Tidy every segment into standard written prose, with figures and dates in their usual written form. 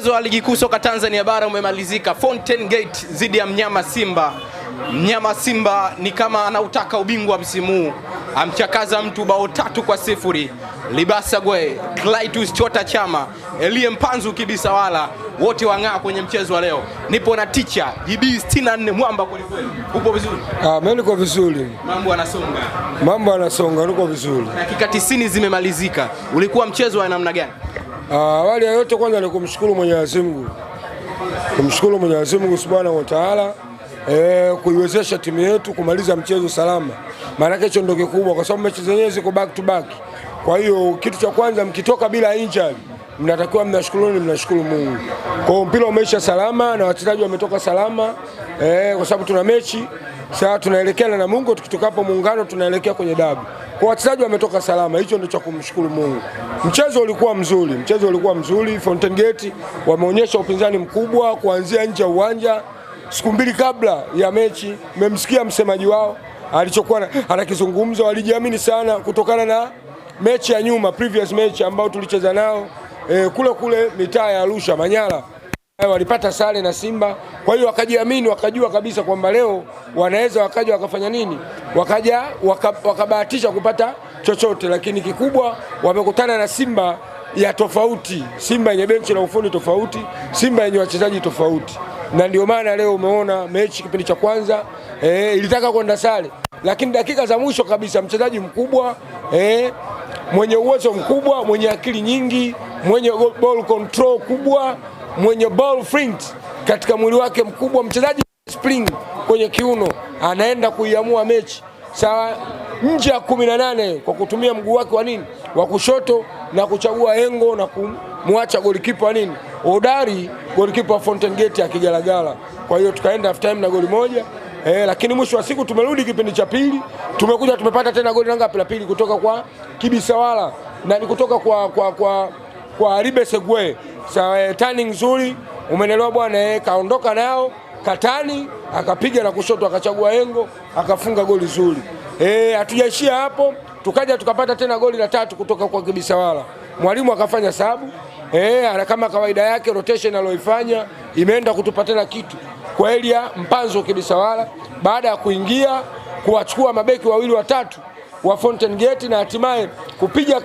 Mchezo wa ligi kuu soka Tanzania bara umemalizika. Fountain Gate zidi ya mnyama Simba. Mnyama Simba ni kama anautaka ubingwa msimu huu. Amchakaza mtu bao 3-0. Libasa Gwe, Clytus Chota Chama, Elie Mpanzu Kibisawala wote wang'aa kwenye mchezo wa leo. Nipo na teacher GB 64 mwamba kweli kweli. Upo vizuri? Mimi niko vizuri. Mambo yanasonga, niko vizuri. Dakika 90 zimemalizika. Ulikuwa mchezo wa namna gani? Awali ya yote kwanza ni kumshukuru Mwenyezi Mungu. Kumshukuru Mwenyezi Mungu Subhanahu wa Ta'ala kuiwezesha timu yetu kumaliza mchezo salama. Maana hicho ndio kikubwa kwa sababu mechi zenyewe ziko back to back. Kwa hiyo kitu cha kwanza mkitoka bila injury mnatakiwa mnashukuru Mungu. Kwa hiyo mpira umeisha salama na wachezaji wametoka salama kwa sababu tuna mechi sasa tunaelekea na Mungu, tukitoka hapo Muungano tunaelekea kwenye dabi. Kwa wachezaji wametoka salama, hicho ndio cha kumshukuru Mungu. Mchezo ulikuwa mzuri, Fountain Gate wameonyesha upinzani mkubwa kuanzia nje ya uwanja. Siku mbili kabla ya mechi mmemsikia msemaji wao alichokuwa anakizungumza, walijiamini sana kutokana na mechi ya nyuma, previous match ambao tulicheza nao kule mitaa ya Arusha Manyara. Walipata sare na Simba, kwa hiyo wakajiamini, wakajua kabisa kwamba leo wanaweza wakaja wakafanya nini, wakabahatisha kupata chochote. Lakini kikubwa wamekutana na Simba ya tofauti, Simba yenye benchi la ufundi tofauti, Simba yenye wachezaji tofauti, na ndio maana leo umeona mechi kipindi cha kwanza ilitaka kwenda sare, lakini dakika za mwisho kabisa mchezaji mkubwa mwenye uwezo mkubwa, mwenye akili nyingi, mwenye ball control kubwa, mwenye ball sprint katika mwili wake mkubwa, mchezaji spring kwenye kiuno, anaenda kuiamua mechi sawa nje ya 18 kwa kutumia mguu wake wa kushoto na kuchagua engo na kumwacha golikipa hodari, golikipa wa Fountain Gate akigalagala. Kwa hiyo tukaenda half time na goli moja. Lakini mwisho wa siku tumerudi kipindi cha pili, tumekuja tumepata tena goli ngapi la pili kutoka kwa Kibisawala na ni kutoka kwa Libasa Gwe. Sawa, turning nzuri, umenelewa bwana, kaondoka nao katani, akapiga na kushoto, akachagua engo, akafunga goli zuri. Hatujaishia hapo, tukaja tukapata tena goli la 3 kutoka kwa Kibisawala. Mwalimu akafanya sabu, kama kawaida yake rotation aloifanya imeenda kutupa tena kitu kwa Elie Mpanzu Kibisawala, baada ya kuingia kuwachukua mabeki wawili watatu wa Fountain Gate na hatimaye kupiga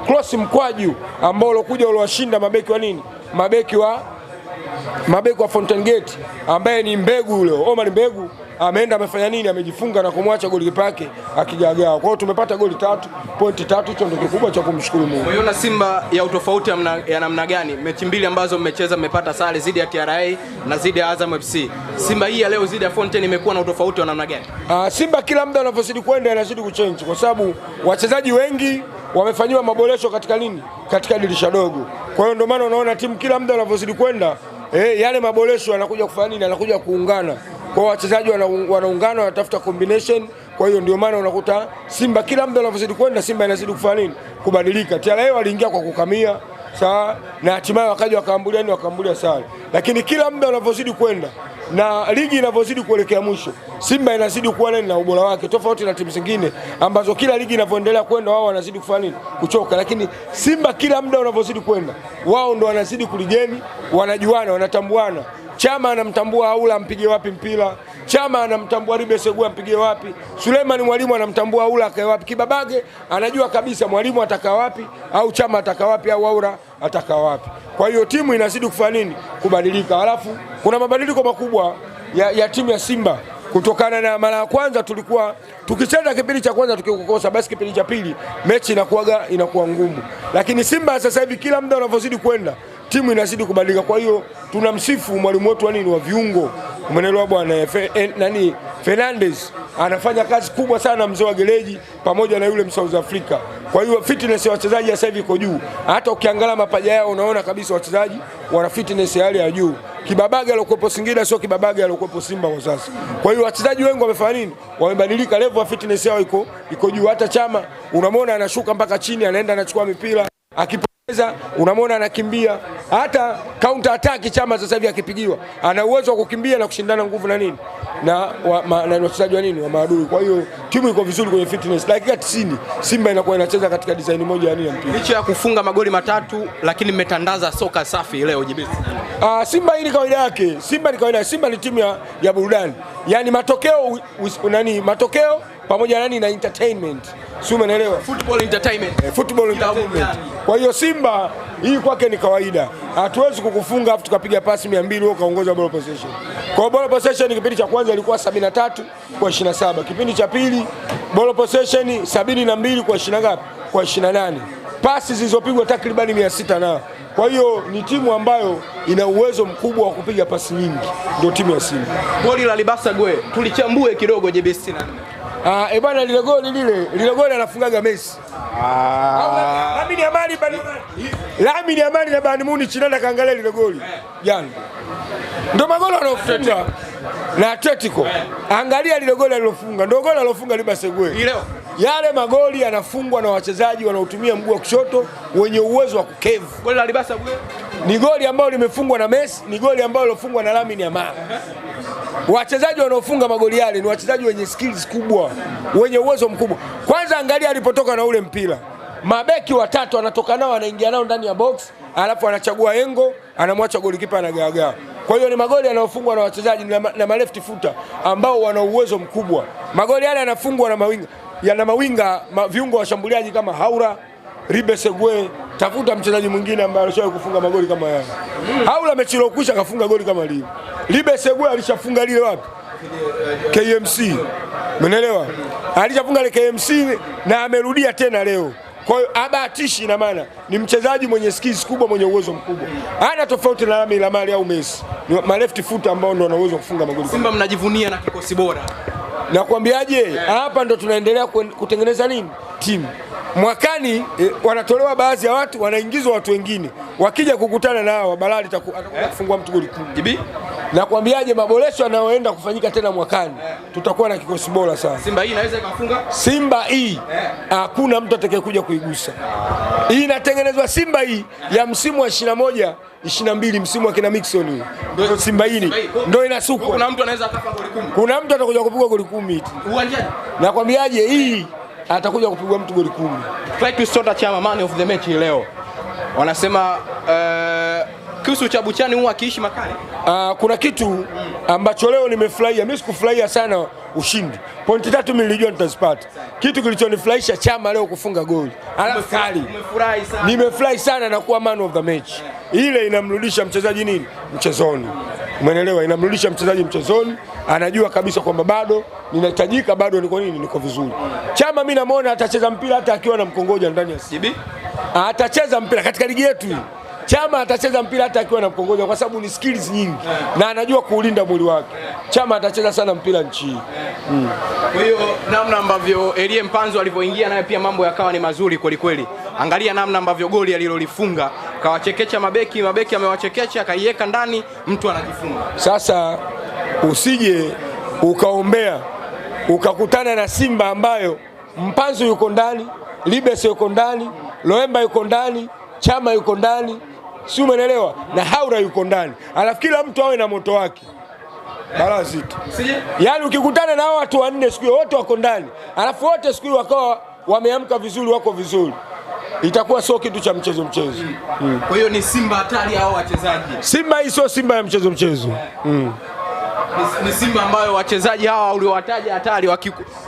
cross mkwaju ambao ulokuja uliwashinda mabeki wa Fountain Gate, ambaye ni Mbegu yule Omar Mbegu ameenda amefanya amejifunga na kumwacha golikipa yake akigagaa. Kwa hiyo tumepata goli 3, pointi 3, hicho ndio kikubwa cha kumshukuru Mungu. Umeona Simba ya utofauti ya namna gani? Mechi mbili ambazo mmecheza mmepata sare zidi ya TRA na zidi ya Azam FC. Simba hii ya leo zidi ya Fountain imekuwa na utofauti wa namna gani? Simba kila muda anavyozidi kwenda anazidi kuchange kwa sababu wachezaji wengi wamefanywa maboresho katika dirisha dogo. Kwa hiyo ndio maana unaona timu kila muda anavyozidi kwenda yale maboresho yanakuja kufanya anakuja kuungana. Kwa wachezaji wanaungana, wanatafuta combination. Kwa hiyo ndio maana unakuta Simba kila muda anavyozidi kwenda Simba inazidi kufanya kubadilika. TRA waliingia kwa kukamia sawa, na hatimaye wakaja wakaambulia sare. Lakini kila muda unavyozidi kwenda na ligi inavyozidi kuelekea mwisho, Simba inazidi kuwa na ubora wake tofauti na timu zingine ambazo kila ligi inavyoendelea kwenda wao wanazidi kufanya kuchoka. Lakini Simba kila muda unavyozidi kwenda wao ndo wanazidi kuligeni, wanajuana, wanatambuana. Chama anamtambua Aula ampige wapi mpira, Chama anamtambua Libasa Gwe ampige wapi, Suleiman Mwalimu anamtambua Aula akae wapi, Kibabage anajua kabisa Mwalimu ataka wapi au Chama ataka wapi au Aula ataka wapi. Kwa hiyo timu inazidi kufanya kubadilika. Alafu kuna mabadiliko makubwa ya timu ya Simba kutokana na mara ya kwanza tulikuwa tukicheza kipindi cha kwanza tukikosa, basi kipindi cha pili mechi inakuwa ngumu. Lakini Simba sasa hivi kila muda unavyozidi kwenda timu inazidi kubadilika. Kwa hiyo tunamsifu mwalimu wetu wa viungo, umeelewa bwana, Fernandez anafanya kazi kubwa sana, mzee wa gereji pamoja na yule South Africa. Kwa hiyo fitness ya wachezaji sasa hivi iko juu. Hata ukiangalia mapaja yao unaona kabisa wachezaji wana fitness ya hali ya juu. Kibabage alikuwepo Singida sio Kibabage alikuwepo Simba kwa sasa. Kwa hiyo wachezaji wengi wamefanya wamebadilika, level ya fitness yao iko juu. Hata Chama unamwona anashuka mpaka chini, anaenda anachukua mipira, Unamwona anakimbia, hata counter attack Chama sasa hivi akipigiwa ana uwezo wa kukimbia na kushindana nguvu na nini na wachezaji wa nini wa maadui. Kwa hiyo timu iko vizuri kwenye fitness. Dakika 90 Simba inakuwa inacheza katika design moja ya nini ya mpira. Licha ya kufunga magoli matatu, lakini mmetandaza soka safi leo JB. Simba hii ni kawaida yake. Simba ni kawaida. Simba ni timu ya burudani. Yaani matokeo pamoja na entertainment. Si umeelewa? Football entertainment. Football entertainment. Kwa hiyo Simba hii kwake ni kawaida. Hatuwezi kukufunga afu tukapiga pasi 200 wewe kaongoza ball possession. Kwa ball possession kipindi cha kwanza ilikuwa 73-27. Kipindi cha pili ball possession 72 kwa 20 ngapi? Kwa 28. Pasi zilizopigwa takriban 600 na. Kwa hiyo ni timu ambayo ina uwezo mkubwa wa kupiga pasi nyingi. Ndio timu ya Simba. Goli la Libasa Gwe tulichambue kidogo JB 64. Bwana lile goli anafungaga Messi. Lamine Yamal na Bayern Munich nenda kaangalia lile goli. Jana. Ndio magoli anaofunga na Atletico. Angalia lile goli alilofunga. Ndio goli alilofunga Libasa Gwe. Yale magoli yanafungwa na wachezaji wanaotumia mguu wa kushoto wenye uwezo wa kukevu. Goli la Libasa Gwe ni goli ambalo limefungwa na Messi, ni goli ambalo lilofungwa na Lamine Yamal. Wachezaji wanaofunga magoli yale ni wachezaji wenye skills kubwa, wenye uwezo mkubwa. Kwanza angalia alipotoka na ule mpira. Mabeki watatu anatoka nao, anaingia nao ndani ya box, alafu anachagua engo, anamwacha golikipa anagaagaa. Kwa hiyo ni magoli yanayofungwa na wachezaji na left footer ambao wana uwezo mkubwa. Magoli yale yanafungwa na mawinga, viungo washambuliaji kama Haura, Libasa Gwe. Tafuta mchezaji mwingine ambaye alishawahi kufunga magoli kama yale. Haura mechi iliyokwisha kafunga goli kama lile. Libasa Gwe alishafunga lile wapi? KMC. Umeelewa? Alishafunga ile KMC na amerudia tena leo. Kwa hiyo abatishi, ina maana ni mchezaji mwenye skills kubwa, mwenye uwezo mkubwa. Hana tofauti na Lamine Yamal au Messi. Ni left footer ambao ndio wana uwezo kufunga magoli. Simba mnajivunia na kikosi bora. Nakwambiaje, hapa ndo tunaendelea kutengeneza nini? Timu. Mwakani wanatolewa baadhi ya watu, wanaingizwa watu wengine. Wakija kukutana na hawa Balali atakuja kufungua mtu goli 10. Nakwambiaje, maboresho yanayoenda kufanyika tena mwakani, tutakuwa na kikosi bora sana. Simba hii inaweza ikafunga? Simba hii hakuna mtu atakayekuja kuigusa. Hii inatengenezwa Simba hii ya msimu wa 21-22, msimu wa kina Mixon. Ndio Simba hii ndio inasukwa. Kuna mtu anaweza akafa goli 10. Kuna mtu atakuja kupiga goli 10 uwanjani. Nakwambiaje, hii atakuja kupigwa mtu goli 10. Clatous Chota Chama man of the match leo. Wanasema Kusu cha Buchani huwa akiishi makali. Kuna kitu ambacho leo nimefurahia. Mimi sikufurahia sana ushindi. Pointi 3 mimi nilijua nitazipata. Kitu kilichonifurahisha Chama leo kufunga goli. Alafu kali. Umefurahi sana. Nimefurahi sana na kuwa man of the match. Ile inamrudisha mchezaji nini? Mchezoni. Umeelewa? Inamrudisha mchezaji mchezoni. Anajua kabisa kwamba bado ninahitajika, bado niko nini? Niko vizuri. Chama mimi namuona atacheza mpira hata akiwa na mkongoja ndani ya JB. Atacheza mpira katika ligi yetu. Chama atacheza mpira hata akiwa na mkongoja kwa sababu ni skills nyingi na anajua kuulinda mwili wake. Chama atacheza sana mpira nchi. Kwa hiyo namna ambavyo Elie Mpanzu alivyoingia naye pia mambo yakawa ni mazuri kweli kweli. Angalia namna ambavyo goli alilolifunga, kawachekecha mabeki amewachekecha, akaiweka ndani, mtu anajifunga. Sasa usije ukaombea ukakutana na Simba ambayo Mpanzu yuko ndani, Libasa yuko ndani, Loemba yuko ndani, Chama yuko ndani, si umeelewa? Na Haura yuko ndani. Alafu kila mtu awe na moto wake. Balaa zito. Yaani ukikutana na hao watu wanne siku wote wako ndani, alafu wote siku wakawa wameamka vizuri, wako vizuri, itakuwa sio kitu cha mchezo. Kwa hiyo ni Simba hatari hao wachezaji. Simba hii sio Simba ya mchezo. Ni Simba ambayo wachezaji hawa uliowataja hatari,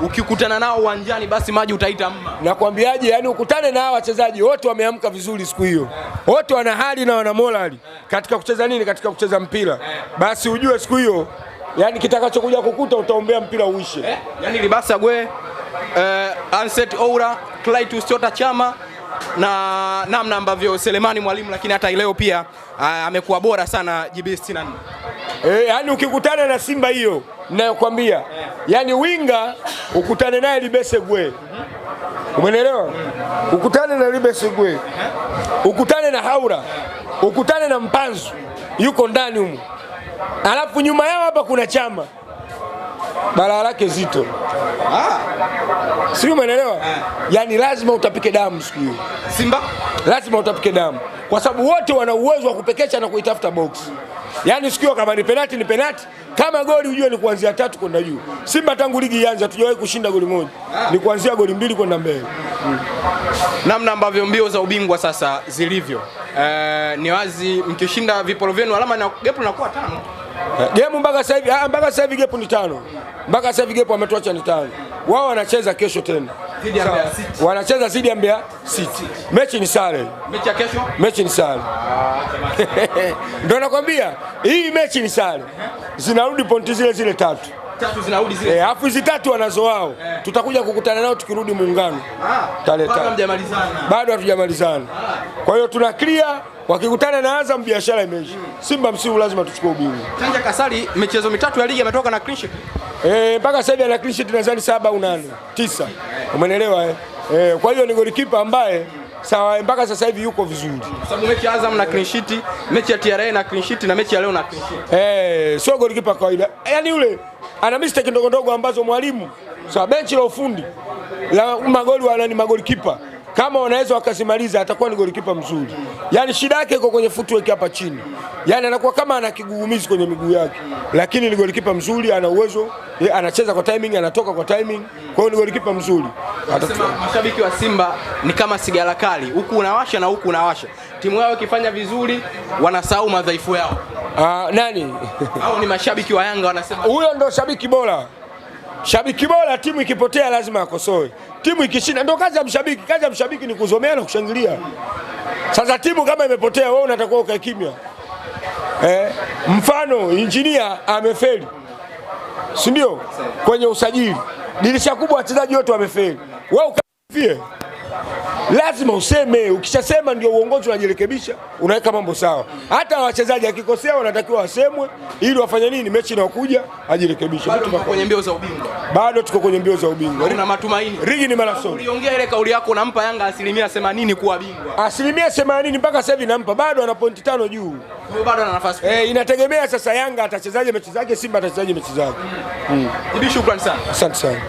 ukikutana nao uwanjani basi maji utaita mma. Nakwambiaje, yani ukutane na hao wachezaji wote wameamka vizuri siku hiyo. Wote wana hali na wana morali katika kucheza nini? Katika kucheza mpira. Basi ujue siku hiyo yani kitakachokuja kukuta utaombea mpira uishe. Yani Libasa Gwe, Anset Oura, Clatous Chota Chama na namna ambavyo Selemani Mwalimu, lakini hata leo pia amekuwa bora sana JB 64. Yani ukikutana na Simba hiyo ninayokuambia, yani winga ukutane naye Libasa Gwe. Umeelewa? Ukutane na Libasa Gwe. Ukutane na Haura. Ukutane na Mpanzu yuko ndani humo. Alafu nyuma yao hapa kuna Chama. balaa lake zito. Sio, umeelewa? Yaani lazima utapike damu siku hiyo. Simba lazima utapike damu, kwa sababu wote wana uwezo wa kupekecha na kuitafuta box. Yaani sikio kama ni penalti ni penalti, kama goli ujue ni kuanzia 3 kwenda juu. Simba tangu ligi ianze hatujawahi kushinda goli moja, ni kuanzia goli 2 kwenda mbele. Namna ambavyo mbio za ubingwa sasa zilivyo, ni wazi mkishinda viporo vyenu alama na gap linakuwa 5. Game mpaka sasa hivi gap ni 5. Mpaka sasa hivi gap wametuacha ni 5. Wao wanacheza kesho tena. Wanacheza dhidi ya Mbeya City. Mechi ni sare. Mechi ya kesho? Mechi ni sare. Ndio nakwambia, hii mechi ni sare. Zinarudi pointi zile 3. 3 zinarudi zile. Alafu hizi 3 wanazo wao. Tutakuja kukutana nao tukirudi Muungano. Bado hatujamalizana. Kwa hiyo tuna clear, wakikutana na Azam biashara imeisha. Simba msimu lazima tuchukue ubingwa. Tanja Kasali michezo 3 ya ligi ametoka na clean sheet. Mpaka sasa hivi ana clean sheet nadhani 7 au 8, 9. Umeelewa kwa hiyo ni golikipa ambaye sawa mpaka sasa hivi yuko vizuri. Kwa sababu mechi ya Azam na clean sheet, mechi ya TRA na clean sheet na mechi ya leo na clean sheet. Sio golikipa kawaida. Yaani yule ana mistake ndogo ndogo ambazo mwalimu sawa benchi la ufundi la magoli ni magolikipa kama wanaweza wakasimaliza atakuwa ni golikipa mzuri. Yaani shida yake iko kwenye footwork hapa chini. Yaani anakuwa kama ana kigugumizi kwenye miguu yake. Lakini ni golikipa mzuri, ana uwezo, anacheza kwa timing, anatoka kwa timing. Kwa hiyo ni golikipa mzuri. Anasema mashabiki wa Simba ni kama sigara kali, huku unawasha na huku unawasha. Timu yao ikifanya vizuri wanasahau madhaifu yao. Nani? Hao ni mashabiki wa Yanga wanasema. Huyo ndo shabiki bora. Shabiki bora, timu ikipotea lazima akosoe. Timu ikishinda ndio kazi ya mshabiki. Kazi ya mshabiki ni kuzomea na kushangilia. Sasa timu kama imepotea wewe unatakiwa ukae kimya. Mfano injinia amefeli. Si ndio? Kwenye usajili. Dirisha kubwa wachezaji wote wamefeli. Wewe ukafie. Lazima useme, ukishasema ndio uongozi unajirekebisha, unaweka mambo sawa. Hata wachezaji akikosea wanatakiwa wasemwe ili wafanye nini mechi inayokuja ajirekebishe. Bado tuko kwenye mbio za ubingwa. Bado tuko kwenye mbio za ubingwa. Una matumaini. Ligi ni marathon. Uliongea ile kauli yako unampa Yanga 80% kuwa bingwa. 80% mpaka sasa hivi nampa, bado ana pointi 5 juu. Kwa bado ana nafasi. Inategemea sasa Yanga atachezaje mechi zake, Simba atachezaje mechi zake. Shukrani sana. Asante sana.